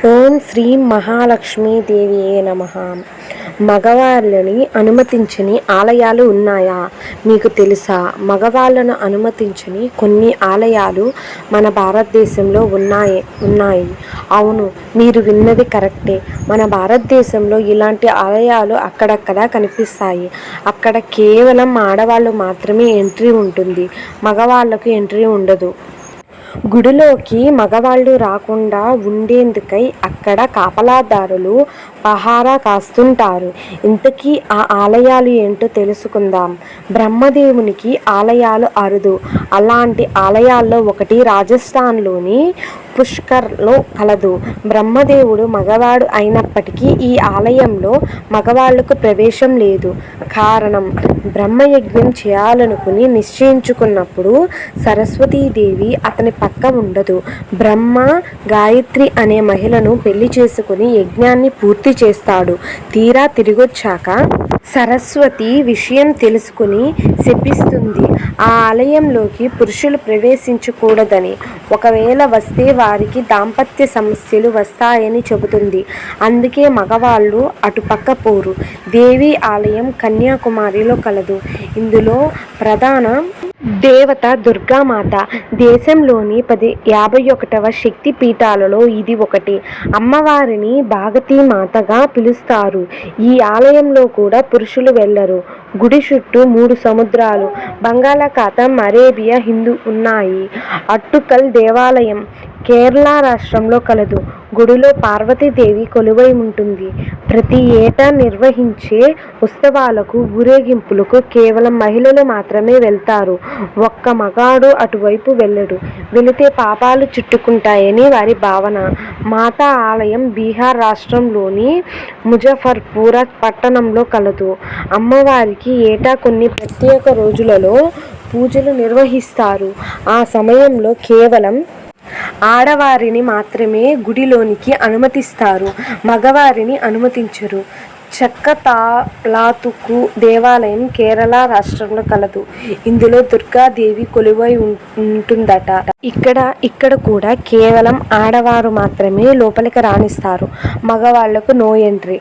ఓం శ్రీ మహాలక్ష్మీదేవియే నమః. మగవాళ్ళని అనుమతించని ఆలయాలు ఉన్నాయా? మీకు తెలుసా? మగవాళ్ళను అనుమతించని కొన్ని ఆలయాలు మన భారతదేశంలో ఉన్నాయి. అవును, మీరు విన్నది కరెక్టే. మన భారతదేశంలో ఇలాంటి ఆలయాలు అక్కడక్కడ కనిపిస్తాయి. అక్కడ కేవలం ఆడవాళ్ళు మాత్రమే ఎంట్రీ ఉంటుంది, మగవాళ్ళకు ఎంట్రీ ఉండదు. గుడిలోకి మగవాళ్ళు రాకుండా ఉండేందుకై అక్కడ కాపలాదారులు పహారా కాస్తుంటారు. ఇంతకీ ఆ ఆలయాలు ఏంటో తెలుసుకుందాం. బ్రహ్మదేవునికి ఆలయాలు అరుదు. అలాంటి ఆలయాల్లో ఒకటి రాజస్థాన్లోని పుష్కర్లో కలదు. బ్రహ్మదేవుడు మగవాడు అయినప్పటికీ ఈ ఆలయంలో మగవాళ్లకు ప్రవేశం లేదు. కారణం, బ్రహ్మయజ్ఞం చేయాలనుకుని నిశ్చయించుకున్నప్పుడు సరస్వతీదేవి అతని పక్క ఉండదు. బ్రహ్మ గాయత్రి అనే మహిళను పెళ్లి చేసుకుని యజ్ఞాన్ని పూర్తి చేస్తాడు. తీరా తిరిగొచ్చాక సరస్వతి విషయం తెలుసుకుని శపిస్తుంది. ఆ ఆలయంలోకి పురుషులు ప్రవేశించకూడదని, ఒకవేళ వస్తే వారికి దాంపత్య సమస్యలు వస్తాయని చెబుతుంది. అందుకే మగవాళ్ళు అటుపక్క పోరు. దేవి ఆలయం కన్యాకుమారిలో కలదు. ఇందులో ప్రధాన దేవత దుర్గామాత. దేశంలోని 51వ శక్తి పీఠాలలో ఇది ఒకటి. అమ్మవారిని భాగతి మాతగా పిలుస్తారు. ఈ ఆలయంలో కూడా పురుషులు వెళ్లరు. గుడి చుట్టూ 3 సముద్రాలు, బంగాళాఖాతం, అరేబియా హిందూ ఉన్నాయి. అట్టుకల్ దేవాలయం కేరళ రాష్ట్రంలో కలదు. గుడిలో పార్వతీదేవి కొలువై ఉంటుంది. ప్రతి ఏటా నిర్వహించే ఉత్సవాలకు, ఊరేగింపులకు కేవలం మహిళలు మాత్రమే వెళ్తారు. ఒక్క మగాడు అటువైపు వెళ్ళడు. వెళితే పాపాలు చుట్టుకుంటాయని వారి భావన. మాతా ఆలయం బీహార్ రాష్ట్రంలోని ముజఫర్పూర్ పట్టణంలో కలదు. అమ్మవారికి ఏటా కొన్ని ప్రత్యేక రోజులలో పూజలు నిర్వహిస్తారు. ఆ సమయంలో కేవలం ఆడవారిని మాత్రమే గుడిలోనికి అనుమతిస్తారు, మగవారిని అనుమతించరు. చక్కతాలాతుకు దేవాలయం కేరళ రాష్ట్రంలో కలదు. ఇందులో దుర్గాదేవి కొలువై ఉంటుందట. ఇక్కడ కూడా కేవలం ఆడవారు మాత్రమే లోపలికి రానిస్తారు, మగవాళ్లకు నో ఎంట్రీ.